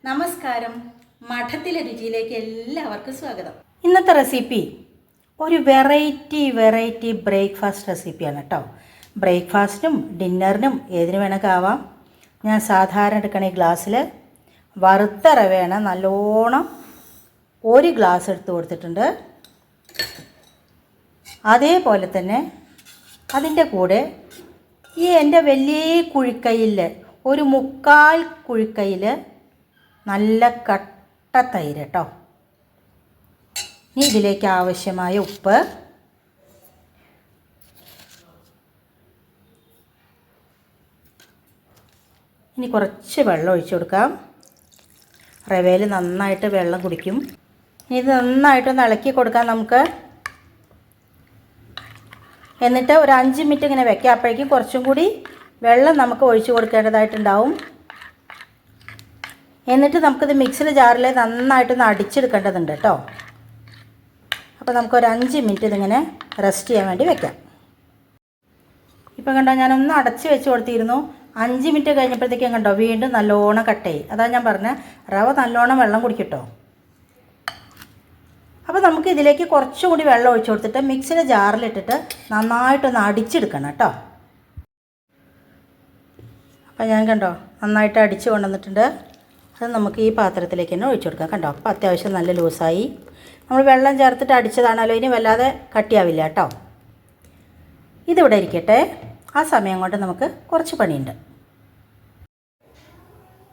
നമസ്കാരം. മഠത്തിലെ രുചിയിലേക്ക് എല്ലാവർക്കും സ്വാഗതം. ഇന്നത്തെ റെസിപ്പി ഒരു വെറൈറ്റി ബ്രേക്ക്ഫാസ്റ്റ് റെസിപ്പിയാണ് കേട്ടോ. ബ്രേക്ക്ഫാസ്റ്റിനും ഡിന്നറിനും ഏതിനു വേണമെങ്കിൽ ആവാം. ഞാൻ സാധാരണ എടുക്കണ ഈ ഗ്ലാസ്സിൽ വറുത്ത റവയാണ് നല്ലോണം ഒരു ഗ്ലാസ് എടുത്ത് കൊടുത്തിട്ടുണ്ട്. അതേപോലെ തന്നെ അതിൻ്റെ കൂടെ ഈ എൻ്റെ വലിയ കുഴിക്കൈയിൽ ഒരു 3/4 കുഴിക്കൈയിൽ നല്ല കട്ട തൈര് കേട്ടോ. ഇനി ഇതിലേക്ക് ആവശ്യമായ ഉപ്പ്, ഇനി കുറച്ച് വെള്ളം ഒഴിച്ചു കൊടുക്കാം. റവയിൽ നന്നായിട്ട് വെള്ളം കുടിക്കും. ഇനി ഇത് നന്നായിട്ടൊന്ന് ഇളക്കി കൊടുക്കാം നമുക്ക്. എന്നിട്ട് ഒരു 5 മിനിറ്റ് ഇങ്ങനെ വെക്കാം. അപ്പോഴേക്കും കുറച്ചും കൂടി വെള്ളം നമുക്ക് ഒഴിച്ചു കൊടുക്കേണ്ടതായിട്ടുണ്ടാവും. എന്നിട്ട് നമുക്കിത് മിക്സിയുടെ ജാറിൽ നന്നായിട്ടൊന്ന് അടിച്ചെടുക്കേണ്ടതുണ്ട് കേട്ടോ. അപ്പോൾ നമുക്കൊരു 5 മിനിറ്റ് ഇതിങ്ങനെ റെസ്റ്റ് ചെയ്യാൻ വേണ്ടി വെക്കാം. ഇപ്പം കണ്ടോ, ഞാനൊന്ന് അടച്ച് വെച്ച് കൊടുത്തിരുന്നു. 5 മിനിറ്റ് കഴിഞ്ഞപ്പോഴത്തേക്കും കണ്ടോ വീണ്ടും നല്ലോണം കട്ടയായി. അതാ ഞാൻ പറഞ്ഞ റവ നല്ലോണം വെള്ളം കുടിക്കട്ടോ. അപ്പോൾ നമുക്ക് ഇതിലേക്ക് കുറച്ചും കൂടി വെള്ളം ഒഴിച്ചു കൊടുത്തിട്ട് മിക്സിയുടെ ജാറിലിട്ടിട്ട് നന്നായിട്ടൊന്ന് അടിച്ചെടുക്കണം കേട്ടോ. അപ്പോൾ ഞാൻ കണ്ടോ നന്നായിട്ട് അടിച്ച് കൊണ്ടുവന്നിട്ടുണ്ട്. അത് നമുക്ക് ഈ പാത്രത്തിലേക്ക് തന്നെ ഒഴിച്ചു കൊടുക്കാം. കണ്ടോ, അപ്പോൾ അത്യാവശ്യം നല്ല ലൂസായി. നമ്മൾ വെള്ളം ചേർത്തിട്ട് അടിച്ചതാണല്ലോ, ഇനി വല്ലാതെ കട്ടിയാവില്ല കേട്ടോ. ഇതിവിടെ ഇരിക്കട്ടെ. ആ സമയം കൊണ്ട് നമുക്ക് കുറച്ച് പണിയുണ്ട്.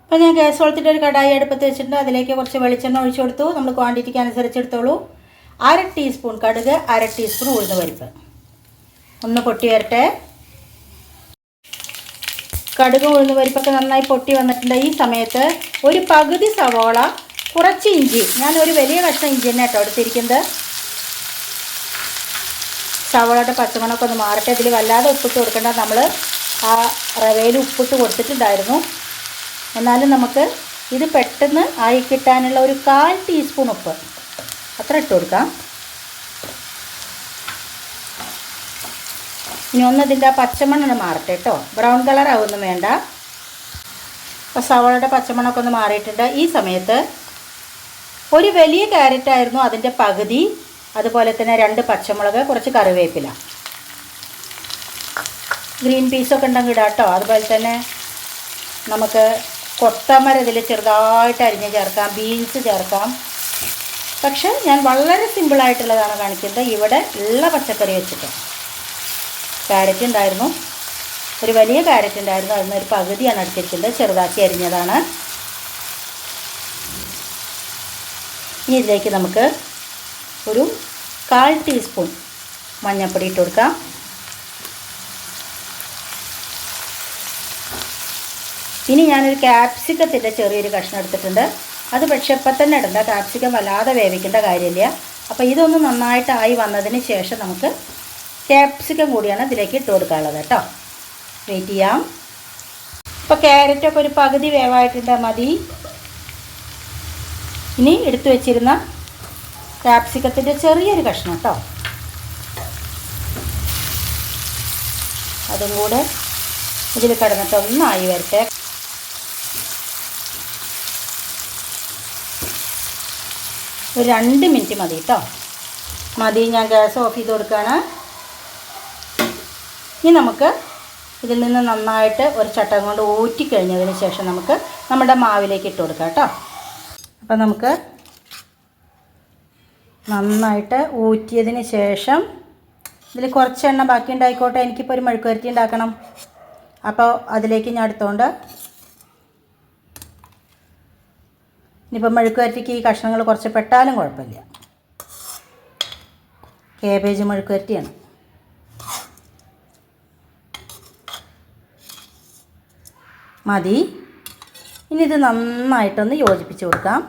അപ്പോൾ ഞാൻ ഗ്യാസ് കൊടുത്തിട്ട് ഒരു കടായി അടുപ്പത്ത് വെച്ചിട്ടുണ്ട്. അതിലേക്ക് കുറച്ച് വെളിച്ചെണ്ണ ഒഴിച്ചു കൊടുത്തു. നമ്മൾ ക്വാണ്ടിറ്റിക്ക് അനുസരിച്ച് എടുത്തോളൂ. 1/2 ടീസ്പൂൺ കടുക്, 1/2 ടീസ്പൂൺ ഉഴുന്ന് പരിപ്പ്. ഒന്ന് പൊട്ടി വരട്ടെ. കടുകും ഉഴുന്ന് പരിപ്പൊക്കെ നന്നായി പൊട്ടി വന്നിട്ടുണ്ട്. ഈ സമയത്ത് ഒരു പകുതി സവോള, കുറച്ച് ഇഞ്ചി, ഞാൻ ഒരു വലിയ കഷ്ണം ഇഞ്ചി തന്നെ കേട്ടോ എടുത്തിരിക്കുന്നത്. സവോളയുടെ പച്ചമണമൊക്കെ ഒന്ന് മാറട്ടെ. ഇതിൽ വല്ലാതെ ഉപ്പിട്ട് കൊടുക്കേണ്ട. നമ്മൾ ആ റവയിൽ ഉപ്പിട്ട് കൊടുത്തിട്ടുണ്ടായിരുന്നു. എന്നാലും നമുക്ക് ഇത് പെട്ടെന്ന് ആയി കിട്ടാനുള്ള ഒരു 1/4 ടീസ്പൂൺ ഉപ്പ് അത്ര ഇട്ട് കൊടുക്കാം. ഇനി ഒന്നതിൻ്റെ ആ പച്ചമണ്ണ് മാറട്ടെ കേട്ടോ. ബ്രൗൺ കളർ ആവുമൊന്നും വേണ്ട. അപ്പോൾ സവാളയുടെ പച്ചമണ്ണൊക്കെ ഒന്ന് മാറിയിട്ടുണ്ട്. ഈ സമയത്ത് ഒരു വലിയ ക്യാരറ്റായിരുന്നു അതിൻ്റെ പകുതി, അതുപോലെ തന്നെ 2 പച്ചമുളക്, കുറച്ച് കറിവേപ്പില, ഗ്രീൻ പീസൊക്കെ ഉണ്ടെങ്കിൽ ഇടാം കേട്ടോ. അതുപോലെ തന്നെ നമുക്ക് കൊത്തമര ഇതിൽ ചെറുതായിട്ട് അരിഞ്ഞ് ചേർക്കാം, ബീൻസ് ചേർക്കാം. പക്ഷേ ഞാൻ വളരെ സിമ്പിളായിട്ടുള്ളതാണ് കാണിക്കുന്നത്. ഇവിടെ ഉള്ള പച്ചക്കറി വെച്ചിട്ട് ക്യാരറ്റ് ഉണ്ടായിരുന്നു, ഒരു വലിയ ക്യാരറ്റ് ഉണ്ടായിരുന്നു. അതിനൊരു പകുതിയാണ് എടുത്തിരിക്കുന്നത്, ചെറുതാക്കി അരിഞ്ഞതാണ്. ഇനി ഇതിലേക്ക് നമുക്ക് ഒരു 1/4 ടീസ്പൂൺ മഞ്ഞൾപ്പൊടി ഇട്ട് കൊടുക്കാം. ഇനി ഞാനൊരു ക്യാപ്സിക്കത്തിൻ്റെ ചെറിയൊരു കഷ്ണം എടുത്തിട്ടുണ്ട്. അത് പക്ഷേ ഇപ്പം തന്നെ ഇടണ്ട, ക്യാപ്സിക്കം വല്ലാതെ വേവിക്കേണ്ട കാര്യമില്ല. അപ്പോൾ ഇതൊന്ന് നന്നായിട്ടായി വന്നതിന് ശേഷം നമുക്ക് ക്യാപ്സിക്കം കൂടിയാണ് ഇതിലേക്ക് ഇട്ട് കൊടുക്കാനുള്ളത് കേട്ടോ. വെയിറ്റ് ചെയ്യാം. ഇപ്പോൾ ക്യാരറ്റൊക്കെ ഒരു പകുതി വേവായിട്ടുണ്ട്, മതി. ഇനി എടുത്തു വെച്ചിരുന്ന ക്യാപ്സിക്കത്തിൻ്റെ ചെറിയൊരു കഷ്ണം കേട്ടോ, അതും കൂടെ ഇതിൽ കിടന്നിട്ട് ഒന്നായി വരട്ടെ. ഒരു 2 മിനിറ്റ് മതി കേട്ടോ, മതി. ഞാൻ ഗ്യാസ് ഓഫ് ചെയ്ത് കൊടുക്കുകയാണ്. ഇനി നമുക്ക് ഇതിൽ നിന്ന് നന്നായിട്ട് ഒരു ചട്ടം കൊണ്ട് ഊറ്റിക്കഴിഞ്ഞതിന് ശേഷം നമുക്ക് നമ്മുടെ മാവിലേക്ക് ഇട്ട് കൊടുക്കാം കേട്ടോ. അപ്പം നമുക്ക് നന്നായിട്ട് ഊറ്റിയതിന് ശേഷം ഇതിൽ കുറച്ച് എണ്ണ ബാക്കി ഉണ്ടായിക്കോട്ടെ. എനിക്കിപ്പോൾ ഒരു മെഴുക്ക് വരട്ടി ഉണ്ടാക്കണം. അപ്പോൾ അതിലേക്ക് ഞാൻ എടുത്തുകൊണ്ട് ഇനിയിപ്പോൾ മെഴുക്ക് വരട്ടിക്ക് ഈ കഷ്ണങ്ങൾ കുറച്ച് പെട്ടാലും കുഴപ്പമില്ല. കേബേജ് മെഴുക്ക് വരട്ടിയാണ്. മതി. ഇനി ഇത് നന്നായിട്ടൊന്ന് യോജിപ്പിച്ച് കൊടുക്കാം.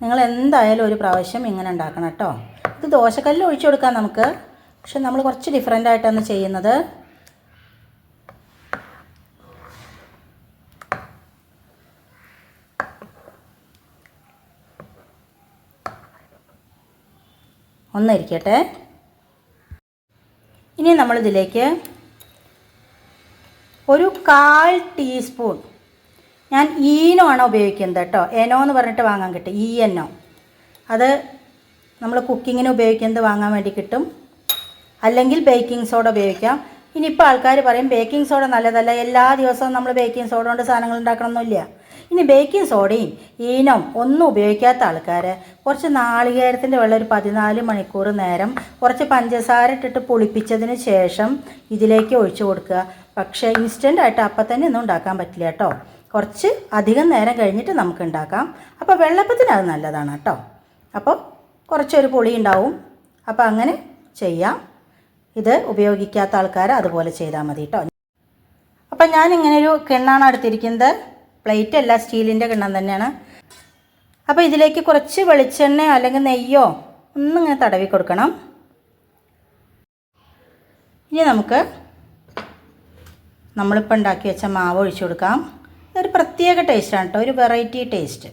നിങ്ങൾ എന്തായാലും ഒരു പ്രാവശ്യം ഇങ്ങനെ ഉണ്ടാക്കണം കേട്ടോ. ഇത് ദോശക്കല്ലിൽ ഒഴിച്ചു കൊടുക്കാം നമുക്ക്, പക്ഷെ നമ്മൾ കുറച്ച് ഡിഫറെൻ്റ് ആയിട്ടാണ് ചെയ്യുന്നത്. ഒന്നിരിക്കട്ടെ. ഇനി നമ്മളിതിലേക്ക് ഒരു 1/4 ടീസ്പൂൺ ഞാൻ ഈനോ ആണ് ഉപയോഗിക്കുന്നത് കേട്ടോ. എനോ എന്ന് പറഞ്ഞിട്ട് വാങ്ങാൻ കിട്ടും, ENO. അത് നമ്മൾ കുക്കിങ്ങിന് ഉപയോഗിക്കുന്നത് വാങ്ങാൻ വേണ്ടി കിട്ടും. അല്ലെങ്കിൽ ബേക്കിംഗ് സോഡ ഉപയോഗിക്കാം. ഇനിയിപ്പോൾ ആൾക്കാർ പറയും ബേക്കിംഗ് സോഡ നല്ലതല്ല, എല്ലാ ദിവസവും നമ്മൾ ബേക്കിംഗ് സോഡ കൊണ്ട് സാധനങ്ങൾ ഉണ്ടാക്കണമെന്നില്ല. ഇനി ബേക്കിംഗ് സോഡയും ഈനോ ഒന്നും ഉപയോഗിക്കാത്ത ആൾക്കാർ കുറച്ച് നാളികേരത്തിൻ്റെ വെള്ളം ഒരു 14 മണിക്കൂർ നേരം കുറച്ച് പഞ്ചസാര ഇട്ടിട്ട് പുളിപ്പിച്ചതിന് ശേഷം ഇതിലേക്ക് ഒഴിച്ചു കൊടുക്കുക. പക്ഷേ ഇൻസ്റ്റൻ്റായിട്ട് അപ്പം തന്നെ ഒന്നും ഉണ്ടാക്കാൻ പറ്റില്ല കേട്ടോ. കുറച്ച് അധികം നേരം കഴിഞ്ഞിട്ട് നമുക്ക് ഉണ്ടാക്കാം. അപ്പോൾ വെള്ളപ്പത്തിന് അത് നല്ലതാണ് കേട്ടോ. അപ്പോൾ കുറച്ചൊരു പുളി ഉണ്ടാവും. അപ്പോൾ അങ്ങനെ ചെയ്യാം. ഇത് ഉപയോഗിക്കാത്ത ആൾക്കാർ അതുപോലെ ചെയ്താൽ മതി കേട്ടോ. അപ്പം ഞാനിങ്ങനൊരു കിണ്ണാണ് എടുത്തിരിക്കുന്നത്. പ്ലേറ്റ് അല്ല, സ്റ്റീലിൻ്റെ കിണ്ണം തന്നെയാണ്. അപ്പോൾ ഇതിലേക്ക് കുറച്ച് വെളിച്ചെണ്ണയോ അല്ലെങ്കിൽ നെയ്യോ ഒന്നിങ്ങനെ തടവി കൊടുക്കണം. ഇനി നമുക്ക് നമ്മളിപ്പോൾ ഉണ്ടാക്കി വെച്ച മാവ് ഒഴിച്ചു കൊടുക്കാം. ഇതൊരു പ്രത്യേക ടേസ്റ്റാണ് കേട്ടോ, ഒരു വെറൈറ്റി ടേസ്റ്റ്.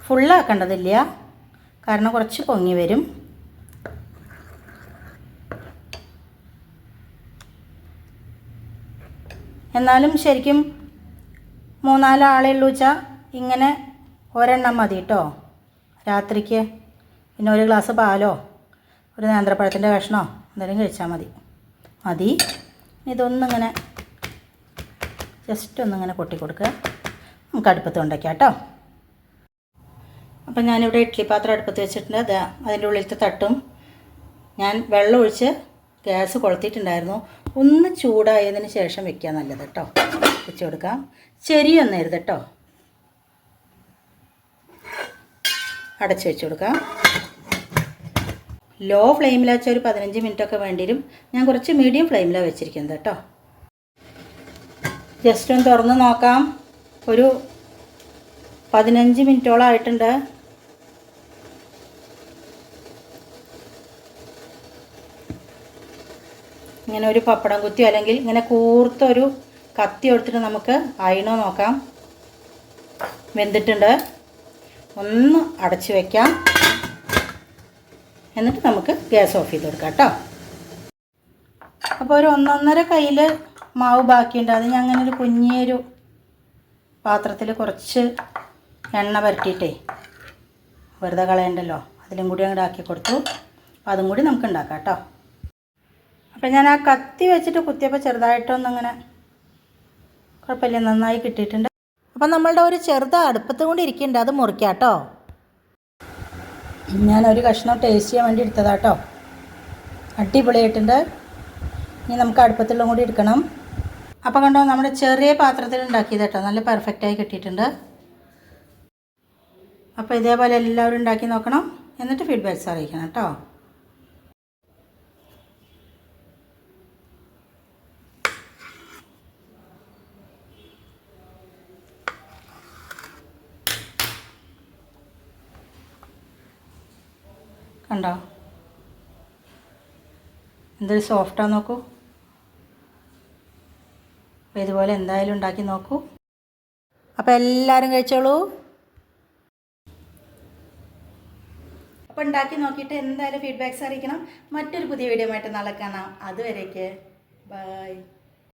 ഫുള്ളാക്കേണ്ടതില്ല, കാരണം കുറച്ച് പൊങ്ങി വരും. എന്നാലും ശരിക്കും 3-4 ആളേ ഉള്ളൂ വെച്ചാൽ ഇങ്ങനെ ഒരെണ്ണം മതി കേട്ടോ രാത്രിക്ക്. പിന്നെ ഒരു ഗ്ലാസ് പാലോ ഒരു നേന്ത്രപ്പഴത്തിൻ്റെ കഷ്ണമോ എന്തെങ്കിലും കഴിച്ചാൽ മതി. ഇതൊന്നിങ്ങനെ ജസ്റ്റ് ഒന്നിങ്ങനെ പൊട്ടിക്കൊടുക്കുക. നമുക്ക് അടുപ്പത്ത് കൊണ്ടേക്കാം കേട്ടോ. അപ്പം ഞാനിവിടെ ഇഡ്ഡലി പാത്രം അടുപ്പത്ത് വെച്ചിട്ടുണ്ട്. അതിൻ്റെ ഉള്ളിലത്തെ തട്ടും ഞാൻ വെള്ളം ഒഴിച്ച് ഗ്യാസ് കൊളുത്തിയിട്ടുണ്ടായിരുന്നു. ഒന്ന് ചൂടായതിന് ശേഷം വെക്കുക നല്ലത് കേട്ടോ. വെച്ച് കൊടുക്കാം. ചെരിയൊന്നും അരുത് കേട്ടോ. അടച്ച് വെച്ച് കൊടുക്കാം. ലോ ഫ്ലെയിമിൽ വെച്ചാൽ ഒരു 15 മിനിറ്റൊക്കെ വേണ്ടി വരും. ഞാൻ കുറച്ച് മീഡിയം ഫ്ലെയിമിലാണ് വെച്ചിരിക്കുന്നത് കേട്ടോ. ജസ്റ്റ് ഒന്ന് തുറന്ന് നോക്കാം. ഒരു 15 മിനിറ്റോളം ആയിട്ടുണ്ട്. ഇങ്ങനെ ഒരു പപ്പടം കുത്തിയോ അല്ലെങ്കിൽ ഇങ്ങനെ കൂർത്തൊരു കത്തി എടുത്തിട്ട് നമുക്ക് അയിണോ നോക്കാം. വെന്തിട്ടുണ്ട്. ഒന്ന് അടച്ച് വയ്ക്കാം. എന്നിട്ട് നമുക്ക് ഗ്യാസ് ഓഫ് ചെയ്ത് കൊടുക്കാം കേട്ടോ. അപ്പോൾ ഒരു 1-1.5 കയ്യിൽ മാവ് ബാക്കിയുണ്ട്. അത് ഞാൻ അങ്ങനെ ഒരു കുഞ്ഞൊരു പാത്രത്തിൽ കുറച്ച് എണ്ണ പരട്ടിയിട്ടേ വെറുതെ കളയണ്ടല്ലോ, അതിലും കൂടി അങ്ങോട്ട് ആക്കി കൊടുത്തു. അപ്പോൾ അതും കൂടി നമുക്ക് ഉണ്ടാക്കാം കേട്ടോ. അപ്പം ഞാൻ ആ കത്തി വെച്ചിട്ട് കുത്തിയപ്പോൾ ചെറുതായിട്ടൊന്നിങ്ങനെ കുഴപ്പമില്ല, നന്നായി കിട്ടിയിട്ടുണ്ട്. അപ്പം നമ്മളുടെ ഒരു ചെറുത് അടുപ്പത്ത് കൊണ്ട് ഇരിക്കുന്നുണ്ട്, അത് മുറിക്കാം കേട്ടോ. ഞാനൊരു കഷ്ണം ടേസ്റ്റ് ചെയ്യാൻ വേണ്ടി എടുത്തതാട്ടോ. അടിപൊളിയായിട്ടുണ്ട്. ഇനി നമുക്ക് അടുപ്പത്തുള്ള കൂടി എടുക്കണം. അപ്പോൾ കണ്ടോ, നമ്മുടെ ചെറിയ പാത്രത്തിൽ ഉണ്ടാക്കിയത് കേട്ടോ, നല്ല പെർഫെക്റ്റായി കിട്ടിയിട്ടുണ്ട്. അപ്പോൾ ഇതേപോലെ എല്ലാവരും ഉണ്ടാക്കി നോക്കണം. എന്നിട്ട് ഫീഡ്ബാക്ക്സ് അറിയിക്കണം കേട്ടോ. കണ്ടോ എന്തൊരു സോഫ്റ്റാന്ന് നോക്കൂ. അപ്പോൾ ഇതുപോലെ എന്തായാലും ഉണ്ടാക്കി നോക്കൂ. അപ്പോൾ എല്ലാവരും കഴിച്ചോളൂ. അപ്പോൾ ഉണ്ടാക്കി നോക്കിയിട്ട് എന്തായാലും ഫീഡ്ബാക്ക്സ് അറിയിക്കണം. മറ്റൊരു പുതിയ വീഡിയോ ആയിട്ട് നാളെ കാണാം. അതുവരേക്ക് ബൈ.